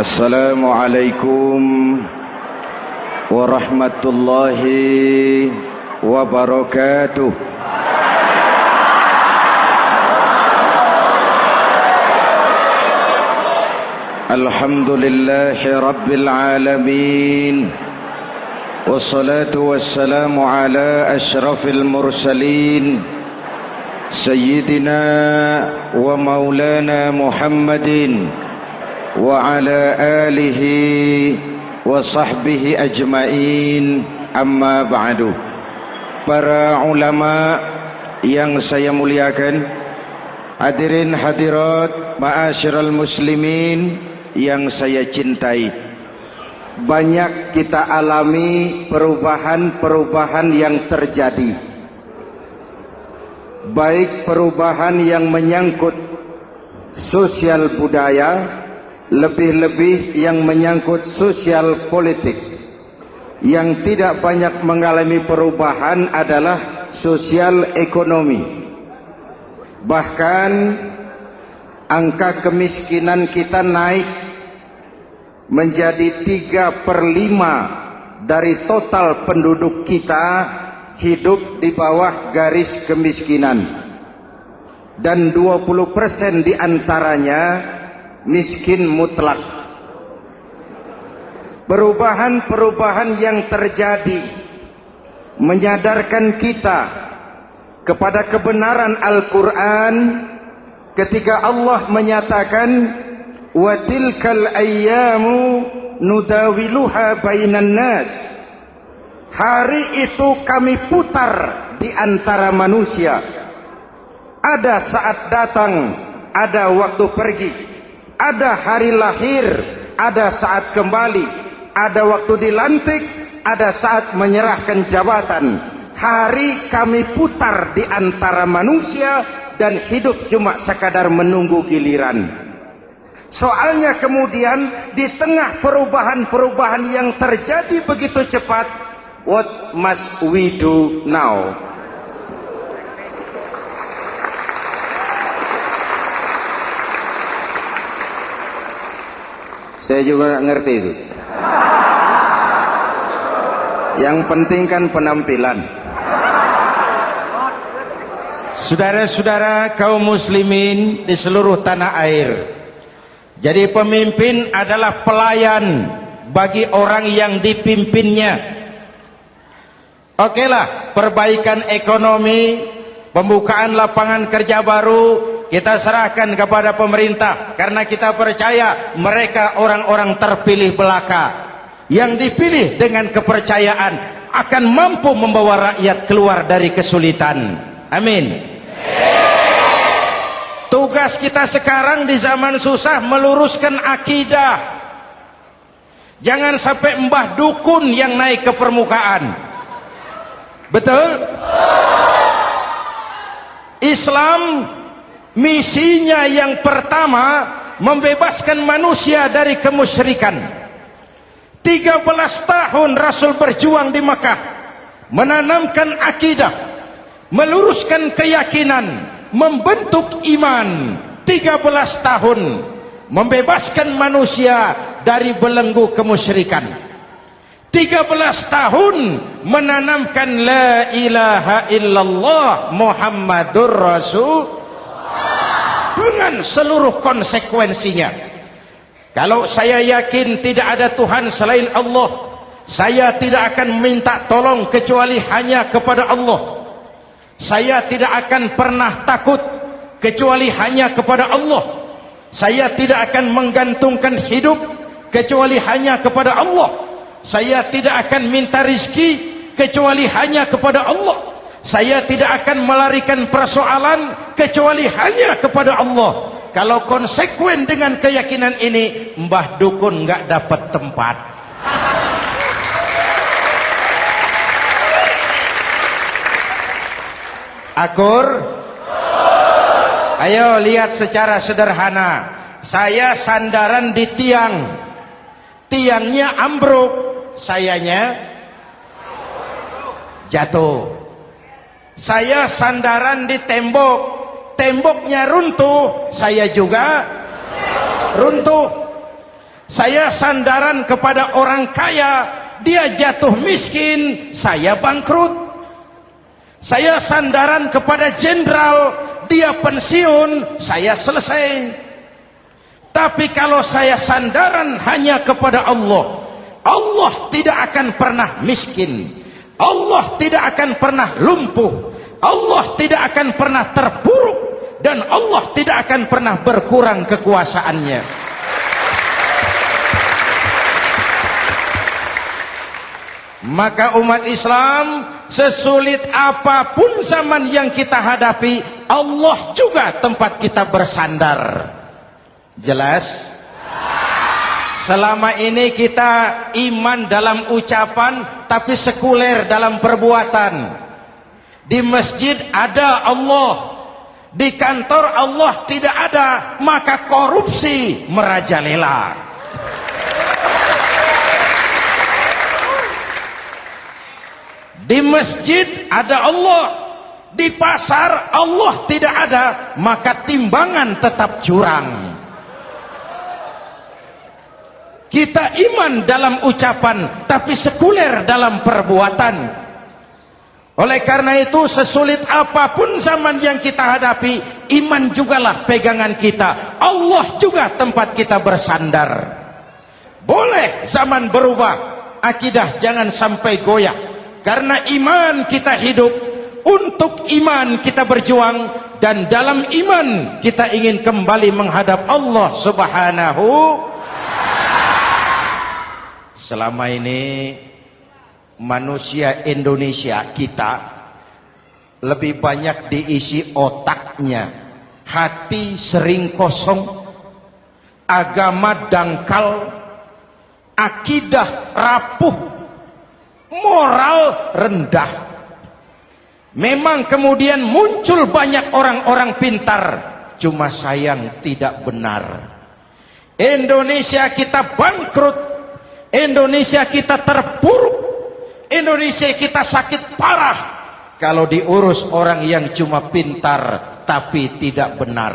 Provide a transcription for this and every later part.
Assalamualaikum warahmatullahi wabarakatuh. Alhamdulillahi rabbil alamin. Wassalatu wassalamu ala asyrafil mursalin Sayyidina wa maulana Muhammadin wa ala alihi wa sahbihi ajmain, amma ba'du. Para ulama yang saya muliakan, hadirin hadirat ma'asyiral muslimin yang saya cintai, banyak kita alami perubahan-perubahan yang terjadi, baik perubahan yang menyangkut sosial budaya, lebih-lebih yang menyangkut sosial politik. Yang tidak banyak mengalami perubahan adalah sosial ekonomi. Bahkan angka kemiskinan kita naik menjadi 3/5 dari total penduduk kita hidup di bawah garis kemiskinan, dan 20% diantaranya miskin mutlak. Perubahan-perubahan yang terjadi menyadarkan kita kepada kebenaran Al-Quran ketika Allah menyatakan wa tilkal ayyamu nudawiluha bainan nas. Hari itu kami putar di antara manusia. Ada saat datang, ada waktu pergi. Ada hari lahir, ada saat kembali. Ada waktu dilantik, ada saat menyerahkan jabatan. Hari kami putar di antara manusia dan hidup cuma sekadar menunggu giliran. Soalnya kemudian di tengah perubahan-perubahan yang terjadi begitu cepat, what must we do now? Saya juga nggak ngerti itu. Yang penting kan penampilan. Saudara-saudara kaum muslimin di seluruh tanah air, jadi pemimpin adalah pelayan bagi orang yang dipimpinnya. Okelah, perbaikan ekonomi, pembukaan lapangan kerja baru kita serahkan kepada pemerintah, karena kita percaya mereka orang-orang terpilih belaka yang dipilih dengan kepercayaan akan mampu membawa rakyat keluar dari kesulitan. Amin. Tugas kita sekarang di zaman susah meluruskan akidah. Jangan sampai mbah dukun yang naik ke permukaan. Betul? Islam misinya yang pertama membebaskan manusia dari kemusyrikan. 13 tahun Rasul berjuang di Makkah, menanamkan akidah, meluruskan keyakinan, membentuk iman. 13 tahun membebaskan manusia dari belenggu kemusyrikan. 13 tahun menanamkan la ilaha illallah Muhammadur Rasul dengan seluruh konsekuensinya. Kalau saya yakin tidak ada Tuhan selain Allah, saya tidak akan minta tolong kecuali hanya kepada Allah. Saya tidak akan pernah takut kecuali hanya kepada Allah. Saya tidak akan menggantungkan hidup kecuali hanya kepada Allah. Saya tidak akan minta rizki kecuali hanya kepada Allah. Saya tidak akan melarikan persoalan kecuali hanya kepada Allah. Kalau konsekuen dengan keyakinan ini, mbah dukun nggak dapat tempat. Akur? Ayo lihat secara sederhana. Saya sandaran di tiang, tiangnya ambruk, sayanya jatuh. Saya sandaran di tembok, temboknya runtuh, saya juga runtuh. Saya sandaran kepada orang kaya, dia jatuh miskin, saya bangkrut. Saya sandaran kepada jenderal, dia pensiun, saya selesai. Tapi kalau saya sandaran hanya kepada Allah, Allah tidak akan pernah miskin, Allah tidak akan pernah lumpuh, Allah tidak akan pernah terpuruk, dan Allah tidak akan pernah berkurang kekuasaannya. Maka umat Islam, sesulit apapun zaman yang kita hadapi, Allah juga tempat kita bersandar. Jelas? Selama ini kita iman dalam ucapan, tapi sekuler dalam perbuatan. Di masjid ada Allah, di kantor Allah tidak ada, maka korupsi merajalela. Di masjid ada Allah, di pasar Allah tidak ada, maka timbangan tetap curang. Kita iman dalam ucapan, tapi sekuler dalam perbuatan. Oleh karena itu, sesulit apapun zaman yang kita hadapi, iman jugalah pegangan kita. Allah juga tempat kita bersandar. Boleh zaman berubah, akidah jangan sampai goyah. Karena iman kita hidup, untuk iman kita berjuang, dan dalam iman kita ingin kembali menghadap Allah Subhanahu. Selama ini manusia Indonesia kita lebih banyak diisi otaknya, hati sering kosong, agama dangkal, akidah rapuh, moral rendah. Memang kemudian muncul banyak orang-orang pintar, cuma sayang tidak benar. Indonesia kita bangkrut, Indonesia kita terpuruk, Indonesia kita sakit parah kalau diurus orang yang cuma pintar tapi tidak benar.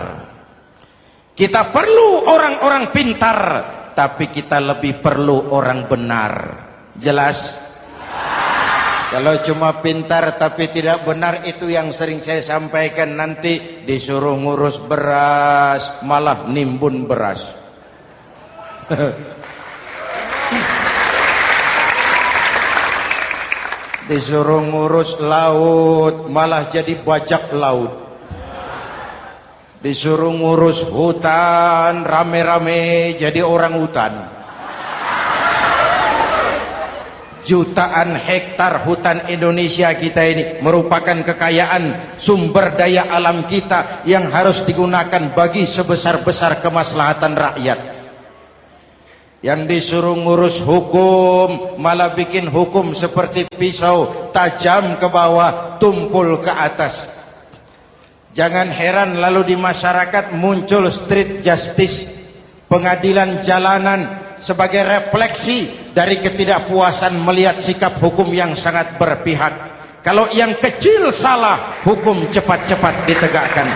Kita perlu orang-orang pintar, tapi kita lebih perlu orang benar. Jelas? Kalau cuma pintar tapi tidak benar, itu yang sering saya sampaikan, nanti disuruh ngurus beras malah nimbun beras. Disuruh ngurus laut malah jadi bajak laut. Disuruh ngurus hutan rame-rame jadi orang hutan. Jutaan hektar hutan Indonesia kita ini merupakan kekayaan sumber daya alam kita yang harus digunakan bagi sebesar-besar kemaslahatan rakyat. Yang disuruh ngurus hukum malah bikin hukum seperti pisau, tajam ke bawah, tumpul ke atas. Jangan heran lalu di masyarakat muncul street justice, pengadilan jalanan, sebagai refleksi dari ketidakpuasan melihat sikap hukum yang sangat berpihak. Kalau yang kecil salah, hukum cepat-cepat ditegakkan.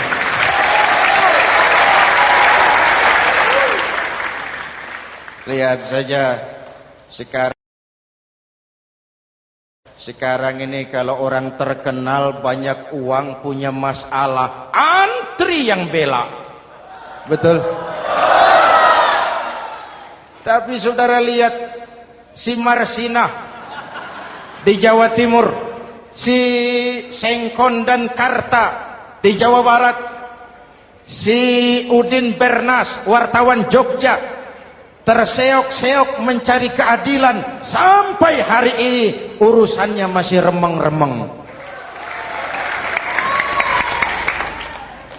Lihat saja sekarang ini kalau orang terkenal banyak uang punya masalah, antri yang bela. Betul? Tapi saudara lihat si Marsinah di Jawa Timur, si Sengkon dan Karta di Jawa Barat, si Udin Bernas wartawan Jogja terseok-seok mencari keadilan, sampai hari ini urusannya masih remeng-remeng.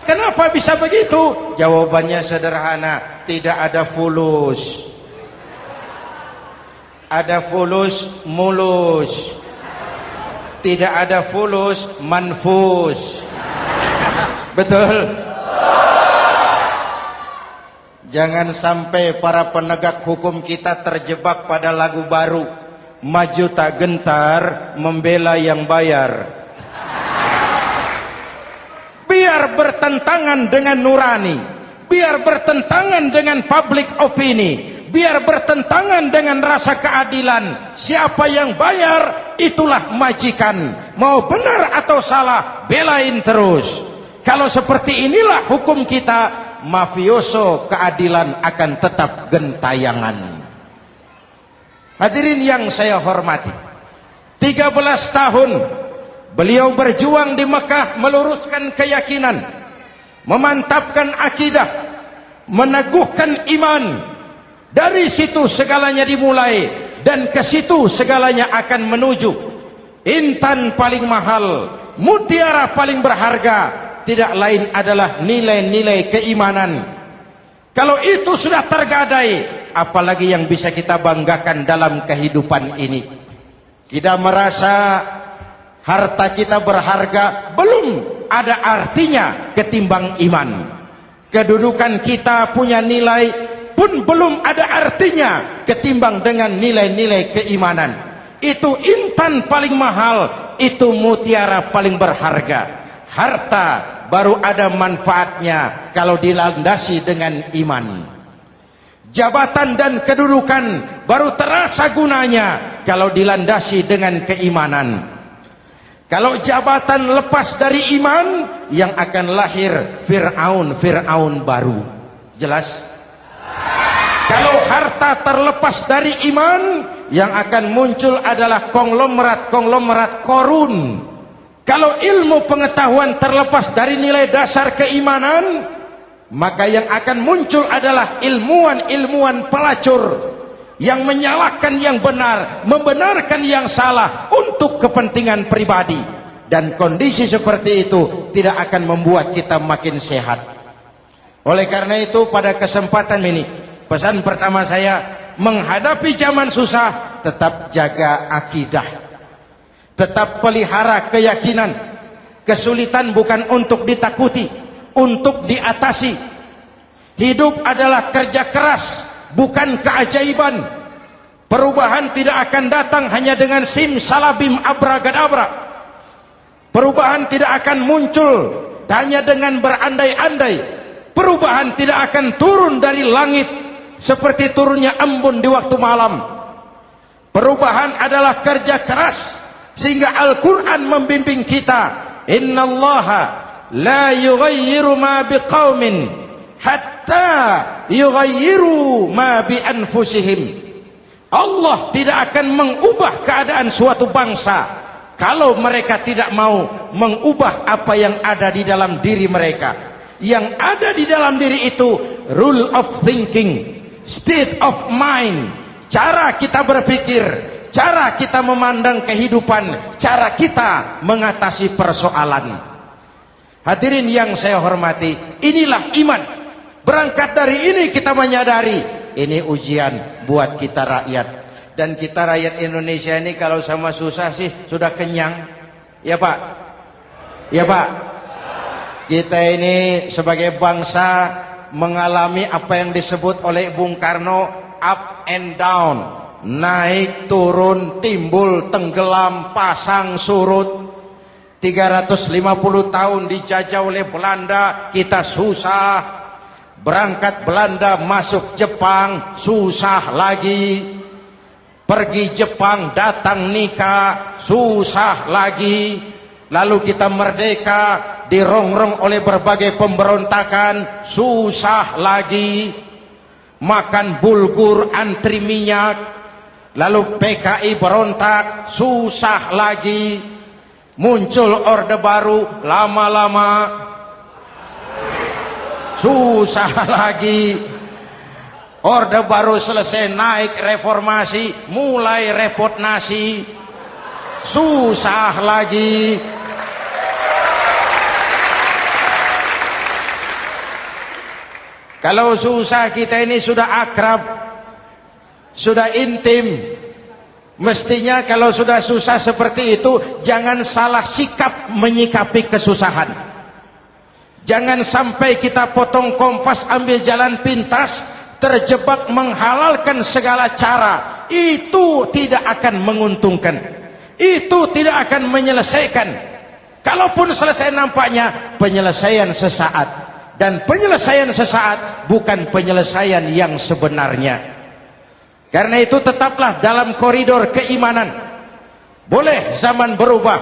Kenapa bisa begitu? Jawabannya sederhana, tidak ada fulus. Ada fulus mulus, tidak ada fulus manfus. Betul? Jangan sampai para penegak hukum kita terjebak pada lagu baru, maju tak gentar membela yang bayar. Biar bertentangan dengan nurani, biar bertentangan dengan public opini, biar bertentangan dengan rasa keadilan. Siapa yang bayar, itulah majikan. Mau benar atau salah, belain terus. Kalau seperti inilah hukum kita, mafioso keadilan akan tetap gentayangan. Hadirin yang saya hormati, 13 tahun beliau berjuang di Mekah, meluruskan keyakinan, memantapkan akidah, meneguhkan iman. Dari situ segalanya dimulai, dan ke situ segalanya akan menuju. Intan paling mahal, mutiara paling berharga, tidak lain adalah nilai-nilai keimanan. Kalau itu sudah tergadai, apalagi yang bisa kita banggakan dalam kehidupan ini? Kita merasa harta kita berharga, belum ada artinya ketimbang iman. Kedudukan kita punya nilai pun belum ada artinya ketimbang dengan nilai-nilai keimanan. Itu intan paling mahal, itu mutiara paling berharga. Harta baru ada manfaatnya kalau dilandasi dengan iman. Jabatan dan kedudukan baru terasa gunanya kalau dilandasi dengan keimanan. Kalau jabatan lepas dari iman, yang akan lahir Fir'aun baru. Jelas? Kalau harta terlepas dari iman, yang akan muncul adalah konglomerat korun. Kalau ilmu pengetahuan terlepas dari nilai dasar keimanan, maka yang akan muncul adalah ilmuwan pelacur yang menyalahkan yang benar, membenarkan yang salah untuk kepentingan pribadi. Dan kondisi seperti itu tidak akan membuat kita makin sehat. Oleh karena itu, pada kesempatan ini, pesan pertama saya, menghadapi zaman susah, tetap jaga akidah, tetap pelihara keyakinan. Kesulitan bukan untuk ditakuti, untuk diatasi. Hidup adalah kerja keras, bukan keajaiban. Perubahan tidak akan datang hanya dengan simsalabim abragadabra. Perubahan tidak akan muncul hanya dengan berandai-andai. Perubahan tidak akan turun dari langit seperti turunnya embun di waktu malam. Perubahan adalah kerja keras, sehingga Al-Quran membimbing kita, innallaha la yughayyiru ma biqaumin hatta yughayyiru ma bi anfusihim. Allah tidak akan mengubah keadaan suatu bangsa kalau mereka tidak mau mengubah apa yang ada di dalam diri mereka. Yang ada di dalam diri itu rule of thinking, state of mind, cara kita berpikir, cara kita memandang kehidupan, cara kita mengatasi persoalan. Hadirin yang saya hormati, inilah iman. Berangkat dari ini kita menyadari, ini ujian buat kita rakyat. Dan kita rakyat Indonesia ini kalau sama susah sih sudah kenyang. Ya Pak? Ya Pak? Kita ini sebagai bangsa mengalami apa yang disebut oleh Bung Karno up and down, naik turun, timbul tenggelam, pasang surut. 350 tahun dijajah oleh Belanda, kita susah. Berangkat Belanda masuk Jepang, susah lagi. Pergi Jepang, datang nikah, susah lagi. Lalu kita merdeka, dirongrong oleh berbagai pemberontakan, susah lagi. Makan bulgur, antri minyak. Lalu PKI berontak, susah lagi. Muncul orde baru, lama-lama susah lagi. Orde baru selesai, naik reformasi, mulai repot nasi, susah lagi. Kalau susah kita ini sudah akrab, sudah intim. Mestinya kalau sudah susah seperti itu, jangan salah sikap menyikapi kesusahan. Jangan sampai kita potong kompas, ambil jalan pintas, terjebak menghalalkan segala cara. Itu tidak akan menguntungkan, itu tidak akan menyelesaikan. Kalaupun selesai, nampaknya penyelesaian sesaat. Dan penyelesaian sesaat bukan penyelesaian yang sebenarnya. Karena itu tetaplah dalam koridor keimanan. Boleh zaman berubah,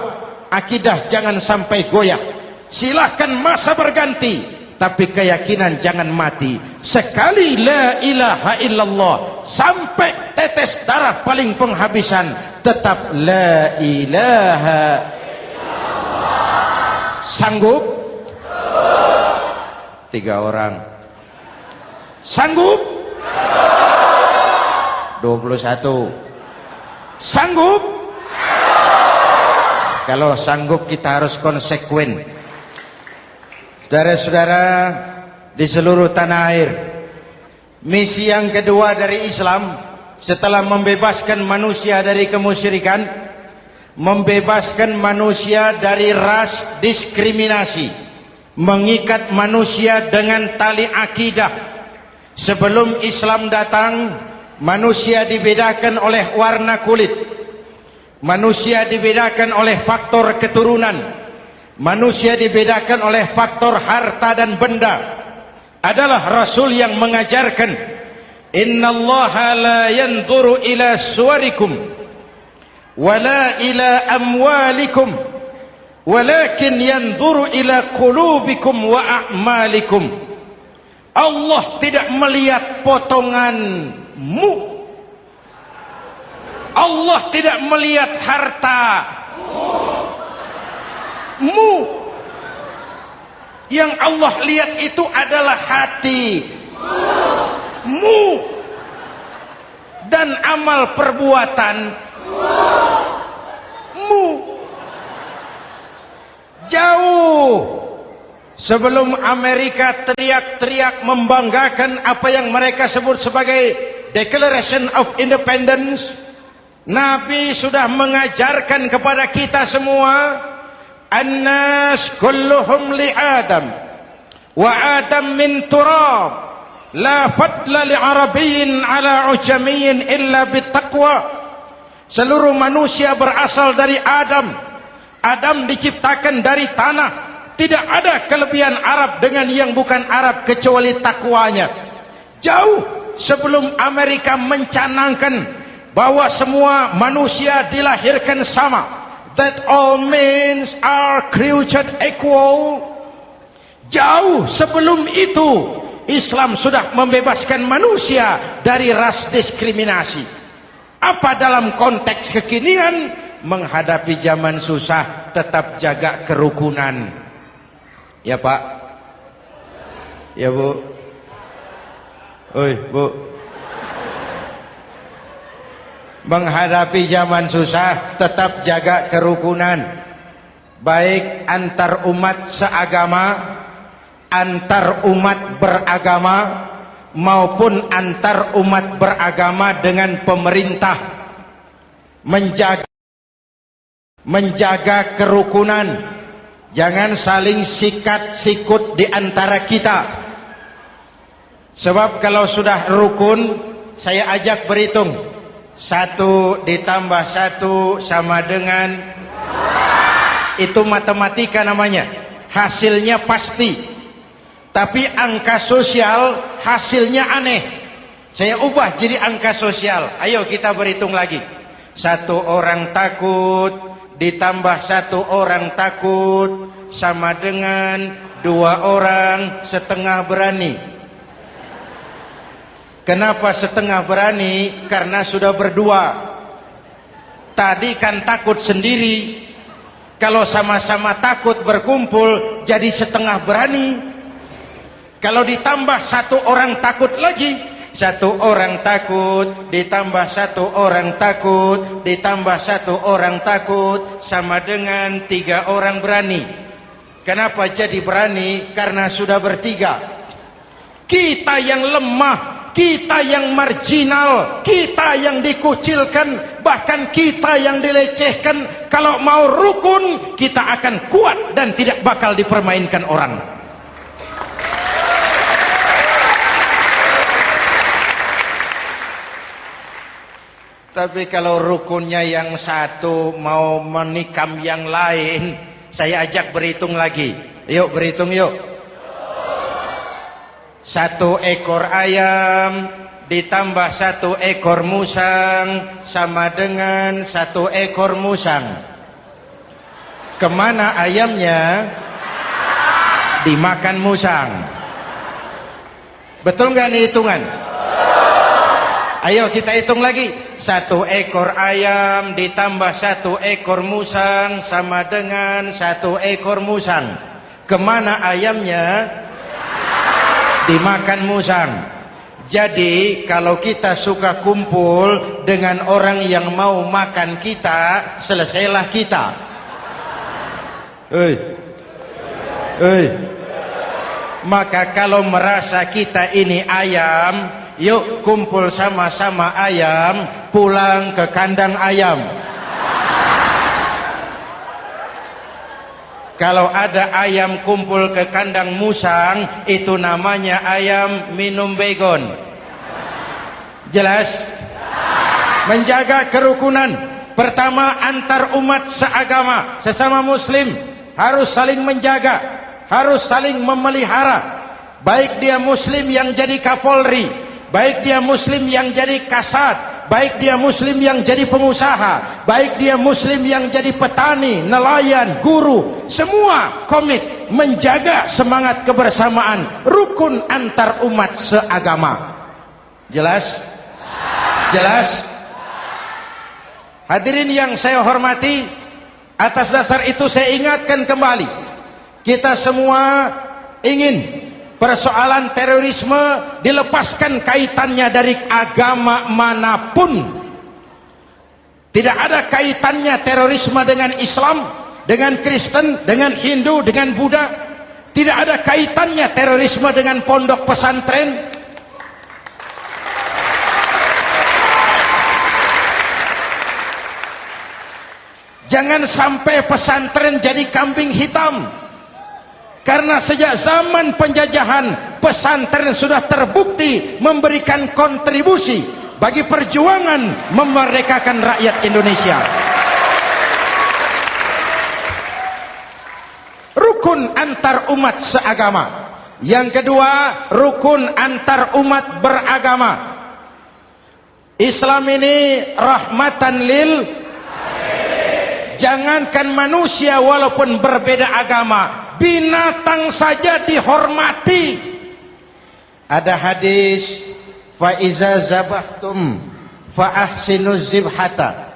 akidah jangan sampai goyah. Silahkan masa berganti, tapi keyakinan jangan mati. Sekali la ilaha illallah, sampai tetes darah paling penghabisan, tetap la ilaha illallah. Sanggup? 3 orang. Sanggup? 21. Sanggup? Kalau sanggup kita harus konsekuen. Saudara-saudara di seluruh tanah air, misi yang kedua dari Islam setelah membebaskan manusia dari kemusyrikan, membebaskan manusia dari ras diskriminasi, mengikat manusia dengan tali akidah. Sebelum Islam datang, manusia dibedakan oleh warna kulit, manusia dibedakan oleh faktor keturunan, manusia dibedakan oleh faktor harta dan benda. Adalah Rasul yang mengajarkan, innallaha la yanzuru ila suwarikum wala ila amwalikum walakin yanzuru ila qulubikum wa a'malikum. Allah tidak melihat potonganmu, Allah tidak melihat hartamu. Yang Allah lihat itu adalah hatimu dan amal perbuatanmu. Jauh sebelum Amerika teriak-teriak membanggakan apa yang mereka sebut sebagai Declaration of Independence, Nabi sudah mengajarkan kepada kita semua, An-nas kulluhum li Adam wa Adam min turab, la fadla li Arabiyyin ala ujamiyyin illa bittaqwa. Seluruh manusia berasal dari Adam. Adam diciptakan dari tanah. Tidak ada kelebihan Arab dengan yang bukan Arab kecuali takwanya. Jauh sebelum Amerika mencanangkan bahwa semua manusia dilahirkan sama, that all men are created equal. Jauh sebelum itu Islam sudah membebaskan manusia dari ras diskriminasi. Apa dalam konteks kekinian menghadapi zaman susah tetap jaga kerukunan? Ya Pak, ya Bu, oi Bu. Menghadapi zaman susah tetap jaga kerukunan, baik antar umat seagama, antar umat beragama, maupun antar umat beragama dengan pemerintah. Menjaga kerukunan. Jangan saling sikat sikut di antara kita. Sebab kalau sudah rukun, saya ajak berhitung. 1 ditambah 1 sama dengan, itu matematika namanya. Hasilnya pasti. Tapi angka sosial hasilnya aneh. Saya ubah jadi angka sosial. Ayo kita berhitung lagi. 1 orang takut ditambah 1 orang takut sama dengan 2 orang setengah berani. Kenapa setengah berani? Karena sudah berdua. Tadi kan takut sendiri. Kalau sama-sama takut berkumpul jadi setengah berani. Kalau ditambah 1 orang takut lagi, 1 orang takut ditambah 1 orang takut ditambah 1 orang takut sama dengan 3 orang berani. Kenapa jadi berani? Karena sudah bertiga. Kita yang lemah, kita yang marginal, kita yang dikucilkan, bahkan kita yang dilecehkan, kalau mau rukun kita akan kuat dan tidak bakal dipermainkan orang. Tapi kalau rukunnya yang satu mau menikam yang lain, saya ajak berhitung lagi. Yuk berhitung yuk. 1 ekor ayam ditambah 1 ekor musang sama dengan 1 ekor musang. Kemana ayamnya? Dimakan musang. Betul nggak nih hitungan? Ayo kita hitung lagi. 1 ekor ayam ditambah 1 ekor musang sama dengan 1 ekor musang. Kemana ayamnya? Dimakan musang. Jadi kalau kita suka kumpul dengan orang yang mau makan kita, selesailah kita. Maka kalau merasa kita ini ayam, yuk kumpul sama-sama ayam, pulang ke kandang ayam. Kalau ada ayam kumpul ke kandang musang, itu namanya ayam minum baygon. Jelas? Menjaga kerukunan. Pertama, antar umat seagama, sesama muslim harus saling menjaga, harus saling memelihara. Baik dia muslim yang jadi kapolri, baik dia muslim yang jadi kasat, baik dia muslim yang jadi pengusaha, baik dia muslim yang jadi petani, nelayan, guru, semua komit menjaga semangat kebersamaan, rukun antar umat seagama. Jelas? Jelas? Hadirin yang saya hormati, atas dasar itu saya ingatkan kembali, kita semua ingin persoalan terorisme dilepaskan kaitannya dari agama manapun. Tidak ada kaitannya terorisme dengan Islam, dengan Kristen, dengan Hindu, dengan Buddha. Tidak ada kaitannya terorisme dengan pondok pesantren. Jangan sampai pesantren jadi kambing hitam. Karena sejak zaman penjajahan, pesantren sudah terbukti memberikan kontribusi bagi perjuangan memerdekakan rakyat Indonesia. Rukun antar umat seagama. Yang kedua, rukun antar umat beragama. Islam ini rahmatan lil. Jangankan manusia walaupun berbeda agama, binatang saja dihormati. Ada hadis, fa iza zabahtum fa ahsinuz zibhata.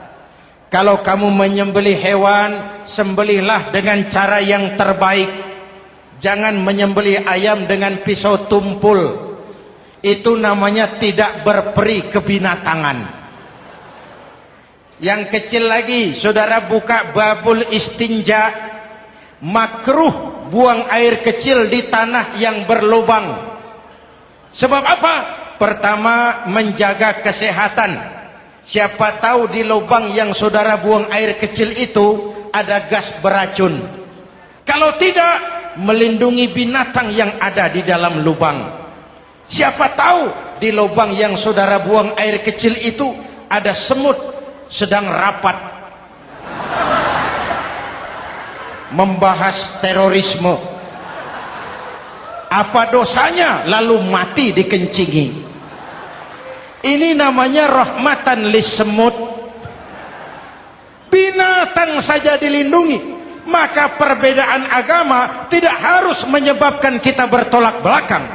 Kalau kamu menyembelih hewan, sembelihlah dengan cara yang terbaik. Jangan menyembelih ayam dengan pisau tumpul. Itu namanya tidak berperi kebinatangan. Yang kecil lagi, saudara buka babul istinja, makruh buang air kecil di tanah yang berlubang. Sebab apa? Pertama, menjaga kesehatan. Siapa tahu di lubang yang saudara buang air kecil itu ada gas beracun. Kalau tidak, melindungi binatang yang ada di dalam lubang. Siapa tahu di lubang yang saudara buang air kecil itu ada semut sedang rapat membahas terorisme. Apa dosanya lalu mati dikencingi? Ini namanya rahmatan lis semut. Binatang saja dilindungi. Maka perbedaan agama tidak harus menyebabkan kita bertolak belakang.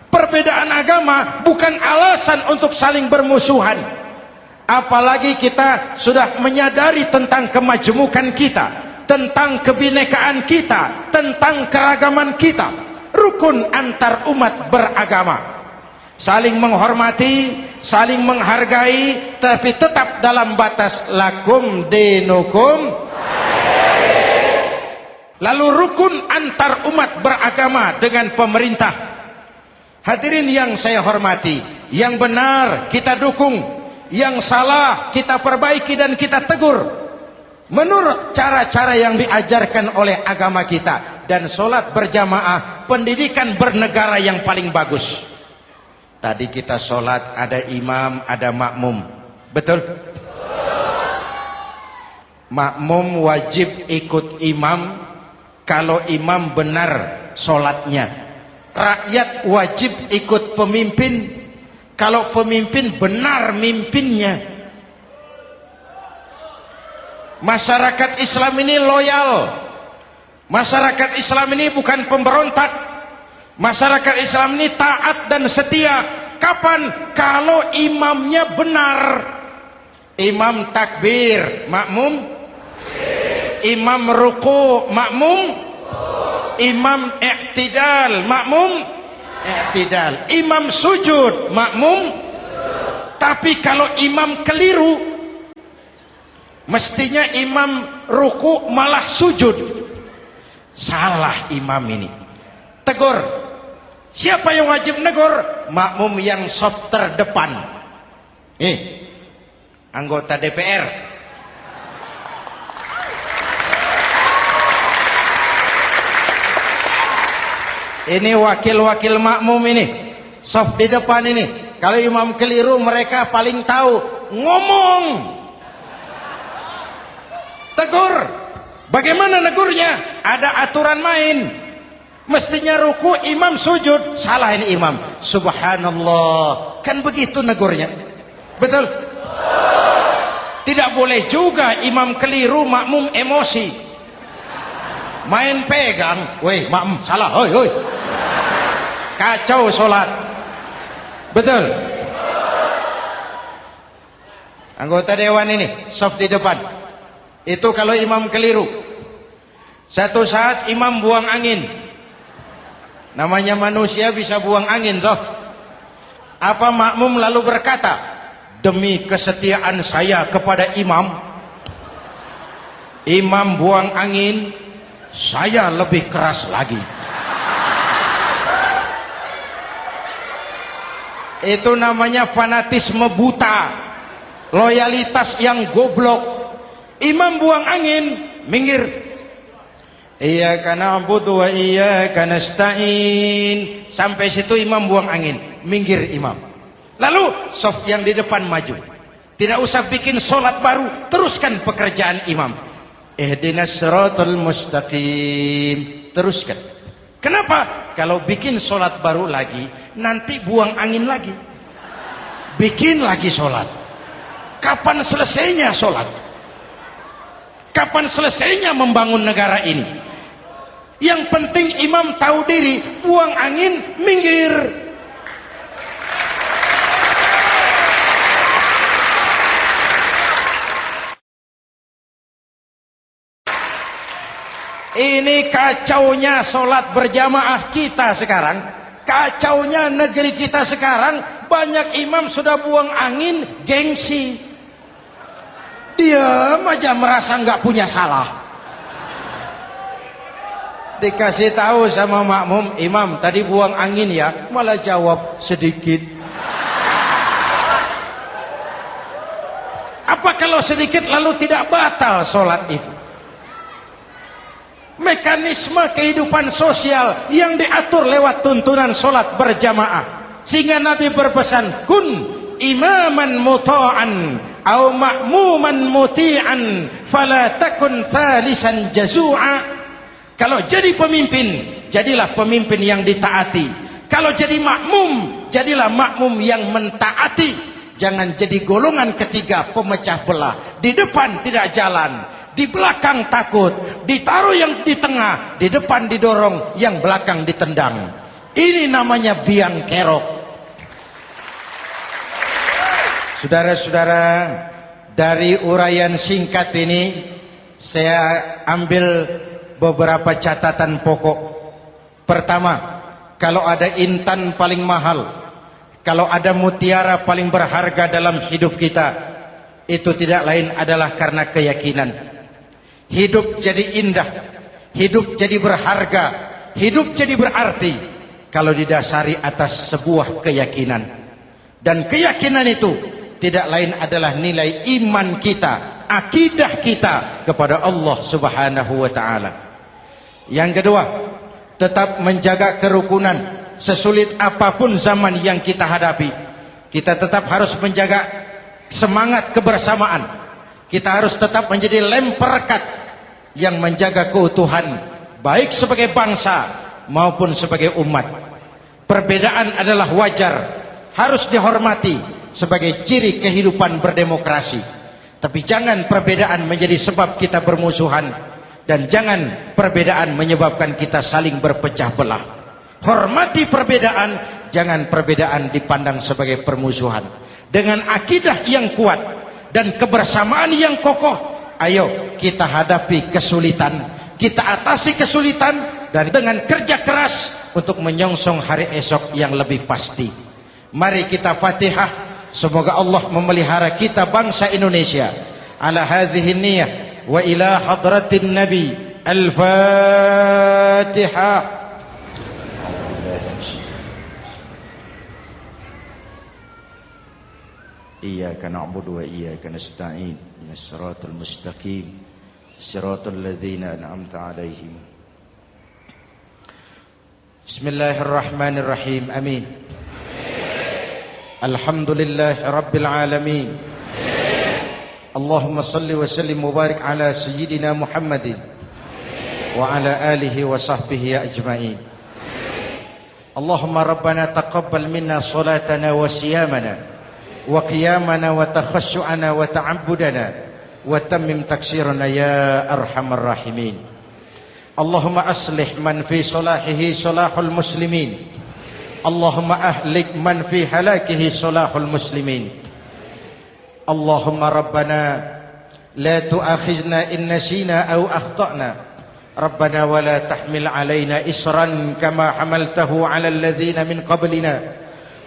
Perbedaan agama bukan alasan untuk saling bermusuhan. Apalagi kita sudah menyadari tentang kemajemukan kita, tentang kebinekaan kita, tentang keragaman kita. Rukun antar umat beragama. Saling menghormati, saling menghargai, tapi tetap dalam batas lakum dinukum. Lalu rukun antar umat beragama dengan pemerintah. Hadirin yang saya hormati, yang benar kita dukung, yang salah kita perbaiki dan kita tegur menurut cara-cara yang diajarkan oleh agama kita. Dan sholat berjamaah, pendidikan bernegara yang paling bagus. Tadi kita sholat ada imam, ada makmum, betul? Makmum wajib ikut imam kalau imam benar sholatnya. Rakyat wajib ikut pemimpin kalau pemimpin benar mimpinnya. Masyarakat Islam ini loyal. Masyarakat Islam ini bukan pemberontak. Masyarakat Islam ini taat dan setia. Kapan? Kalau imamnya benar. Imam takbir, makmum. Imam ruku, makmum. Imam i'tidal, makmum. I'tidal. Imam sujud, makmum. Tapi kalau imam keliru, mestinya imam ruku malah sujud. Salah imam ini. Tegur. Siapa yang wajib negur? Makmum yang sop terdepan. Anggota DPR. Ini wakil-wakil makmum ini, sop di depan ini. Kalau imam keliru, mereka paling tahu. Ngomong. Tegur. Bagaimana negurnya? Ada aturan main. Mestinya ruku, imam sujud. Salah ini imam. Subhanallah. Kan begitu negurnya. Betul? Tidak boleh juga imam keliru, makmum emosi. Main pegang. Weh, makmum salah. Hoi, hoi. Kacau sholat. Betul? Anggota dewan ini, soft di depan. Itu kalau imam keliru. Satu saat imam buang angin. Namanya manusia bisa buang angin toh. Apa makmum lalu berkata, demi kesetiaan saya kepada imam, imam buang angin, saya lebih keras lagi. Itu namanya fanatisme buta, loyalitas yang goblok. Imam buang angin, minggir. Iyyaka na'budu wa iyyaka nasta'in. Sampai situ imam buang angin, minggir imam. Lalu sof yang di depan maju. Tidak usah bikin solat baru, teruskan pekerjaan imam. Ihdinas siratal mustaqim. Teruskan. Kenapa? Kalau bikin solat baru lagi, nanti buang angin lagi. Bikin lagi solat. Kapan selesainya solat? Kapan selesainya membangun negara ini? Yang penting imam tahu diri, buang angin, minggir. Ini kacaunya solat berjamaah kita sekarang. Kacaunya negeri kita sekarang. Banyak imam sudah buang angin, gengsi. Diam aja merasa nggak punya salah. Dikasih tahu sama makmum, imam tadi buang angin ya, malah jawab sedikit. Apa kalau sedikit lalu tidak batal solat itu? Mekanisme kehidupan sosial yang diatur lewat tuntunan solat berjamaah. Sehingga Nabi berpesan, kun imaman muta'an au ma'muman muti'an fala takun thalisan jazu'a. Kalau jadi pemimpin, jadilah pemimpin yang ditaati. Kalau jadi makmum, jadilah makmum yang mentaati. Jangan jadi golongan ketiga pemecah belah. Di depan tidak jalan, di belakang takut, ditaruh yang di tengah, di depan didorong, yang belakang ditendang. Ini namanya biang kerok. Saudara-saudara, dari uraian singkat ini saya ambil beberapa catatan pokok. Pertama, kalau ada intan paling mahal, kalau ada mutiara paling berharga dalam hidup kita, itu tidak lain adalah karena keyakinan. Hidup jadi indah, hidup jadi berharga, hidup jadi berarti kalau didasari atas sebuah keyakinan. Dan keyakinan itu tidak lain adalah nilai iman kita, akidah kita kepada Allah Subhanahu wa taala. Yang kedua, tetap menjaga kerukunan sesulit apapun zaman yang kita hadapi. Kita tetap harus menjaga semangat kebersamaan. Kita harus tetap menjadi lem perekat yang menjaga keutuhan baik sebagai bangsa maupun sebagai umat. Perbedaan adalah wajar, harus dihormati sebagai ciri kehidupan berdemokrasi. Tapi jangan perbedaan menjadi sebab kita bermusuhan, dan jangan perbedaan menyebabkan kita saling berpecah belah. Hormati perbedaan, jangan perbedaan dipandang sebagai permusuhan. Dengan akidah yang kuat dan kebersamaan yang kokoh, ayo kita hadapi kesulitan, kita atasi kesulitan, dan dengan kerja keras untuk menyongsong hari esok yang lebih pasti. Mari kita Fatihah. Semoga Allah memelihara kita bangsa Indonesia. Ala hadhihi niyah wa ila hadratin Nabi. Al-Fatihah. Iyyaka na'budu wa iyyaka nasta'in. Ihdinas siratal mustaqim. Siratal ladzina an'amta 'alaihim. Bismillahirrahmanirrahim. Amin. Alhamdulillah Rabbil Alamin. Allahumma salli wa sallim mubarak ala Sayyidina Muhammadin wa ala alihi wa sahbihi ajma'in. Allahumma Rabbana taqabbal minna salatana wa siyamana wa qiyamana wa takhashu'ana wa ta'abbudana wa tammim taksirana ya arhamar rahimin. Allahumma aslih man fi salahihi salahul muslimin. Allahumma ahlik man fi halakihi salahul muslimin. Allahumma Rabbana la tu'akhizna in nasina aw akhtana. Rabbana wa la tahmil alaina isran kama hamaltahu ala alladhina min qablina.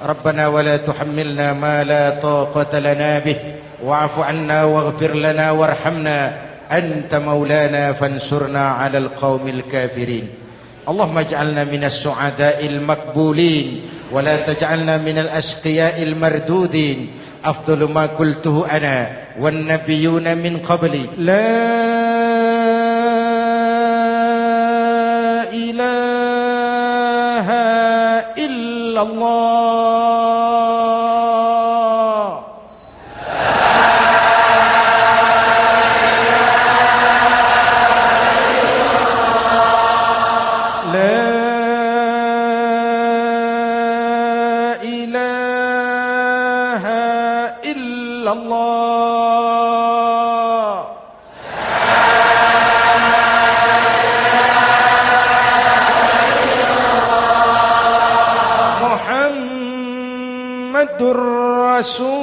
Rabbana wa la tuhammilna ma la taqata lana bih wa'fu 'anna waghfir lana warhamna anta maulana fansurna 'alal qaumil kafirin. Allahumma ij'alna minas su'ada'il makbulin wa la taj'alna minal asqiya'il mardudin. Afdalu ma qultuhu ana wan nabiyyuna min qabli. La ilaha illallah. Rasulullah.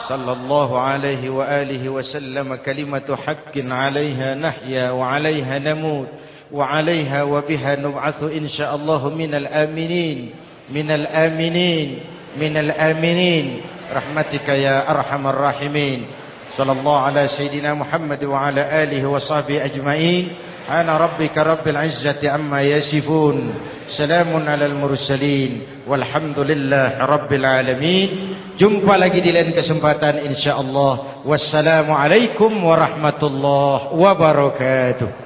Sallallahu alaihi wa alihi wa sallam. Kalimatu haqqin 'alaiha nahya wa 'alaiha namut wa 'alaiha wa biha nub'atsu insyaallah minal aminin minal aminin minal aminin rahmatika ya arhamar rahimin. Sallallahu ala Sayyidina Muhammad wa ala alihi wa sahbihi ajma'in. Ana rabbika rabbil izzati amma yasifun. Salamun alal mursalin. Walhamdulillah rabbil alamin. Jumpa lagi di lain kesempatan insyaallah. Wassalamualaikum warahmatullahi wabarakatuh.